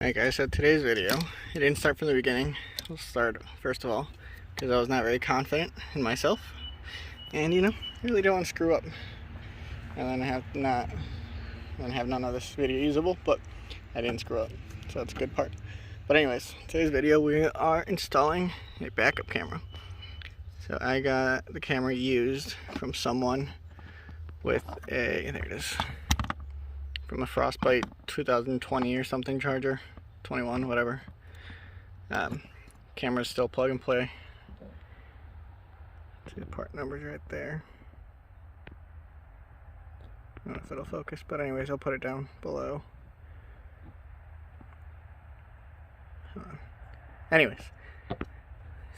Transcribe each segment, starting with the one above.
Alright guys, so today's video, it didn't start from the beginning. We'll start first of all, because I was not very confident in myself. And I really don't want to screw up. And then have none of this video usable, but I didn't screw up. So that's a good part. But anyways, today's video we are installing a backup camera. So I got the camera used from someone with a, there it is, from a Frostbite 2020 or something charger, 21, whatever. Camera's still plug and play. See the part numbers right there. I don't know if it'll focus, but anyways, I'll put it down below. Anyways,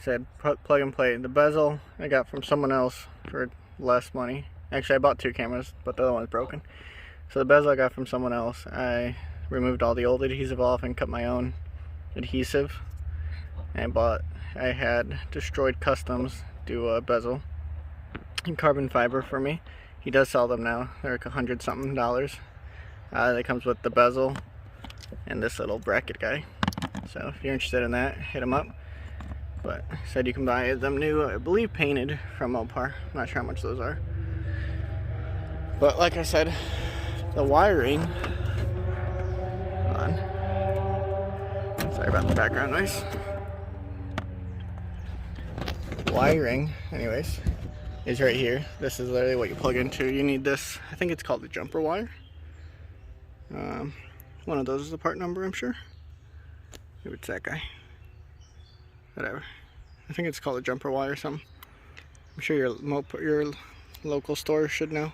said plug and play. The bezel I got from someone else for less money. Actually, I bought two cameras, but the other one's broken. So the bezel I got from someone else. I removed all the old adhesive off and cut my own adhesive. And I had Destroyed Customs do a bezel in carbon fiber for me. He does sell them now. They're like $100 something. That comes with the bezel and this little bracket guy. So if you're interested in that, hit him up. But said you can buy them new, I believe painted from Mopar. I'm not sure how much those are. But like I said, the wiring, hold on, sorry about the background noise. Wiring, anyways, is right here. This is literally what you plug into. You need this, I think it's called the jumper wire. One of those is the part number, I'm sure. Maybe it's that guy. Whatever. I think it's called a jumper wire or something. I'm sure your local store should know.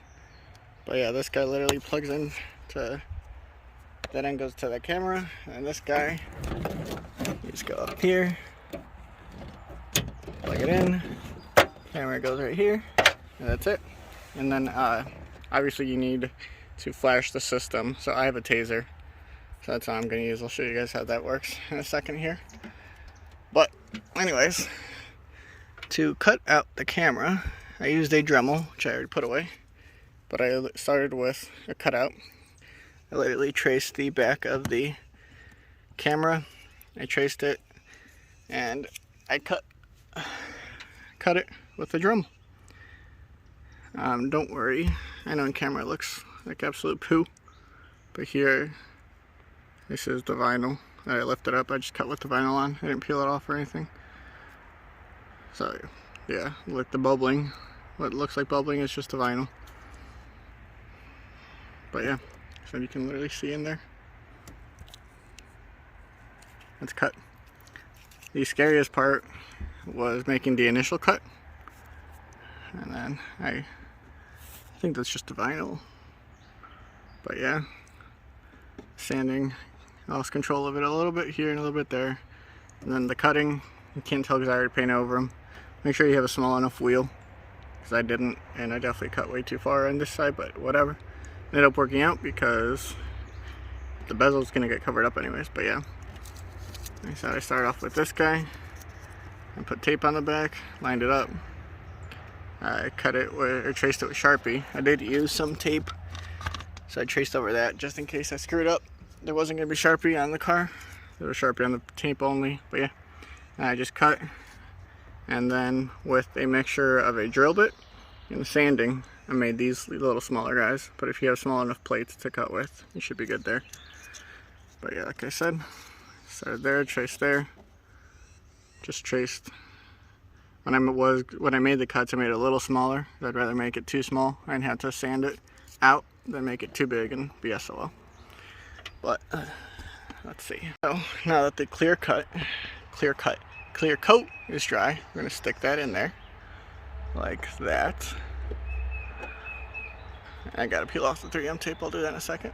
But yeah, this guy literally plugs in to, that end goes to the camera, and this guy, you just go up here, plug it in, camera goes right here, and that's it. And then obviously you need to flash the system. So I have a taser, so that's what I'm going to use. I'll show you guys how that works in a second here. But anyways, to cut out the camera, I used a Dremel, which I already put away. But I started with a cutout. I literally traced the back of the camera. I traced it, and I cut it with the Dremel. Don't worry, I know on camera it looks like absolute poo, but here, this is the vinyl that I lifted up. I just cut with the vinyl on. I didn't peel it off or anything. So yeah, with the bubbling, what looks like bubbling is just the vinyl. But yeah, so you can literally see in there. It's cut. The scariest part was making the initial cut. And then I think that's just the vinyl. But yeah, sanding, I lost control of it a little bit here and a little bit there. And then the cutting, you can't tell because I already painted over them. Make sure you have a small enough wheel, because I didn't, and I definitely cut way too far on this side, but whatever. Ended up working out because the bezel is going to get covered up anyways. But yeah, like I said, I started off with this guy and put tape on the back, lined it up. I cut it with, or traced it with Sharpie. I did use some tape, so I traced over that just in case I screwed up. There wasn't going to be Sharpie on the car. There was Sharpie on the tape only. But yeah, I just cut, and then with a mixture of a drill bit and sanding, I made these little smaller guys. But if you have small enough plates to cut with, you should be good there. But yeah, like I said, started there, traced there, just traced. When I made the cuts, I made it a little smaller. I'd rather make it too small and have to sand it out than make it too big and be SOL. But let's see. So now that the clear coat is dry, we're gonna stick that in there like that. I gotta peel off the 3M tape. I'll do that in a second.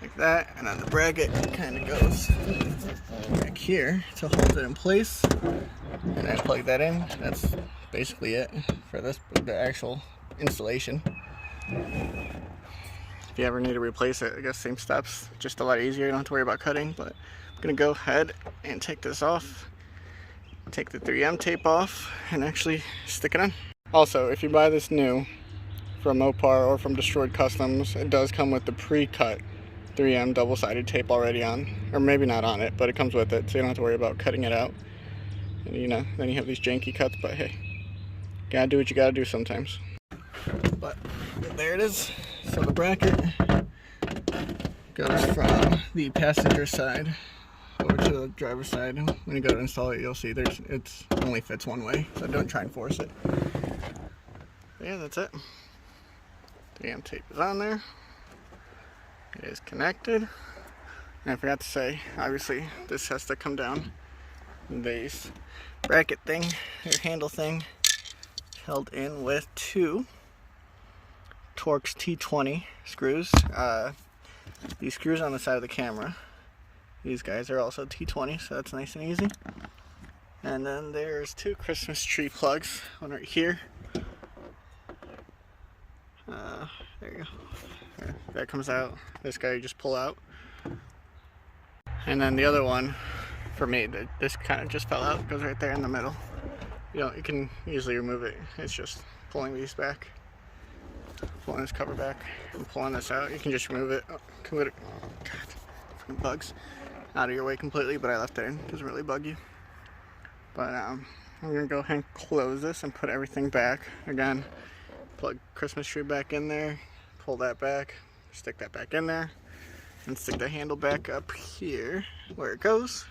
Like that, and then the bracket kind of goes back here to hold it in place. And I plug that in. That's basically it for the actual installation. If you ever need to replace it, I guess same steps, just a lot easier. You don't have to worry about cutting. But I'm gonna go ahead and take this off, take the 3M tape off, and actually stick it on. Also, if you buy this new from Mopar or from Destroyed Customs, it does come with the pre-cut 3M double-sided tape already on, or maybe not on it, but it comes with it, so you don't have to worry about cutting it out. And you know, then you have these janky cuts, but hey, gotta do what you gotta do sometimes. But there it is. So the bracket goes from the passenger side over to the driver's side. When you go to install it, you'll see it only fits one way, so don't try and force it. But yeah, that's it. 3M tape is on there. It is connected. And I forgot to say, obviously, this has to come down. This bracket thing, or handle thing, held in with 2 Torx T20 screws. These screws on the side of the camera, these guys are also T20, so that's nice and easy. And then there's 2 Christmas tree plugs, one right here. There you go. That comes out. This guy you just pull out. And then the other one, for me, this kind of just fell out, goes right there in the middle. You can easily remove it. It's just pulling these back, pulling this cover back, and pulling this out. You can just remove it. God, bugs out of your way completely, but I left it in. It doesn't really bug you. But I'm gonna go ahead and close this and put everything back. Again, plug Christmas tree back in there, pull that back, stick that back in there, and stick the handle back up here where it goes.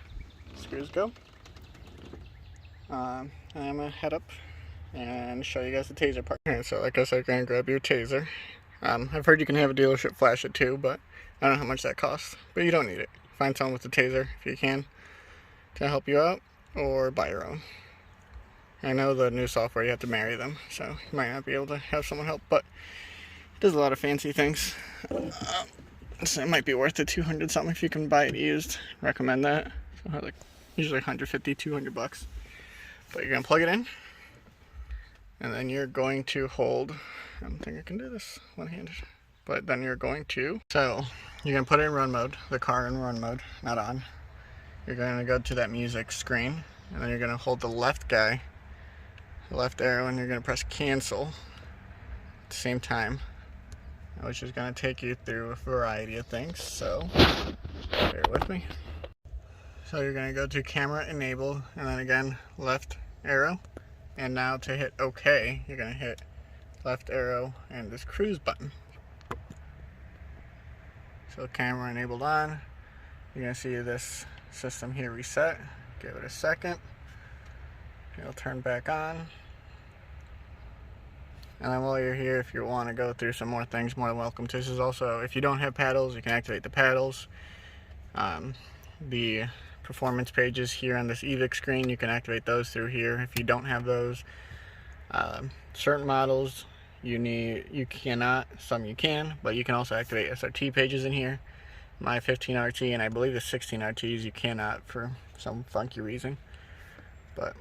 Screws go. I'm gonna head up and show you guys the taser part. Alright, so like I said, you're gonna grab your taser. I've heard you can have a dealership flash it too, but I don't know how much that costs. But you don't need it. Find someone with a taser if you can to help you out, or buy your own. I know the new software, you have to marry them, so you might not be able to have someone help, but it does a lot of fancy things. So it might be worth it, 200 something if you can buy it used. Recommend that. So like usually 150, 200 bucks. But you're gonna plug it in, and then you're going to hold. I don't think I can do this one-handed, but then you're going to. So you're gonna put it in run mode, the car in run mode, not on. You're gonna go to that music screen, and then you're gonna hold the left guy, the left arrow, and you're gonna press cancel at the same time, which is gonna take you through a variety of things. So bear with me. So you're gonna go to camera enable, and then again left arrow, and now to hit OK, you're gonna hit left arrow and this cruise button. So camera enabled on. You're gonna see this system here reset. Give it a second. It'll turn back on. And then while you're here, if you want to go through some more things, more than welcome to. This is also, if you don't have paddles, you can activate the paddles. The performance pages here on this EVIC screen, you can activate those through here. If you don't have those, certain models you cannot, some you can, but you can also activate SRT pages in here. My 15RT and I believe the 16RTs you cannot for some funky reason. But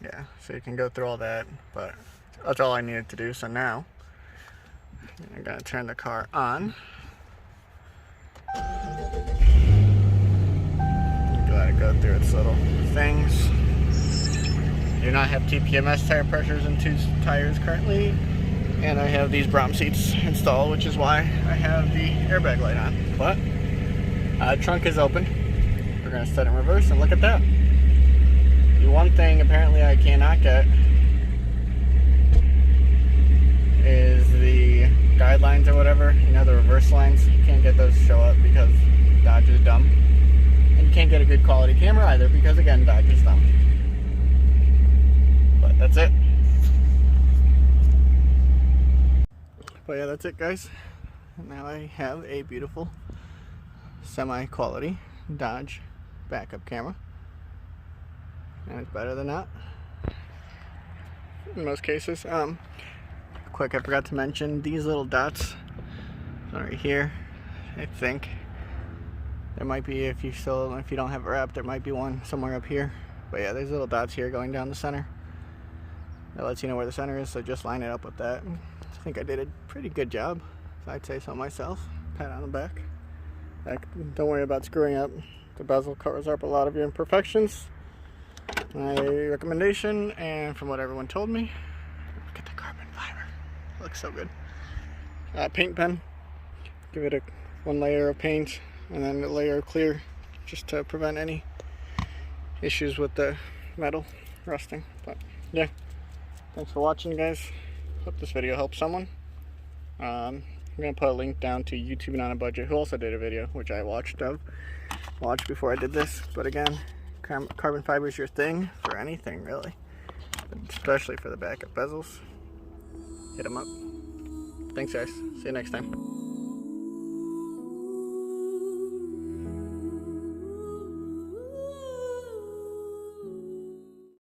yeah, so you can go through all that, but that's all I needed to do. So now I'm gonna turn the car on. Let it go through its little things. Do not have TPMS tire pressures in 2 tires currently, and I have these Brom seats installed, which is why I have the airbag light on. But trunk is open. We're gonna set it in reverse, and look at that. The one thing apparently I cannot get is the guidelines or whatever, you know, the reverse lines. You can't get those to show up because Dodge is dumb. And you can't get a good quality camera either because, again, Dodge is dumb. But that's it. But yeah, that's it, guys. Now I have a beautiful semi-quality Dodge backup camera. And it's better than that in most cases. Quick, I forgot to mention these little dots right here. I think there might be, if you don't have it wrapped, there might be one somewhere up here. But yeah, there's little dots here going down the center. That lets you know where the center is, so just line it up with that. I think I did a pretty good job, if I'd say so myself. Pat on the back. Don't worry about screwing up. The bezel covers up a lot of your imperfections. My recommendation, and from what everyone told me, look at the carbon fiber. It looks so good. Paint pen. Give it one layer of paint and then a layer of clear, just to prevent any issues with the metal rusting. But yeah, thanks for watching, guys. Hope this video helps someone. I'm gonna put a link down to YouTubing on a Budget, who also did a video which I watched before I did this. But again, carbon fiber is your thing for anything really, but especially for the backup bezels. Hit them up. Thanks guys, see you next time.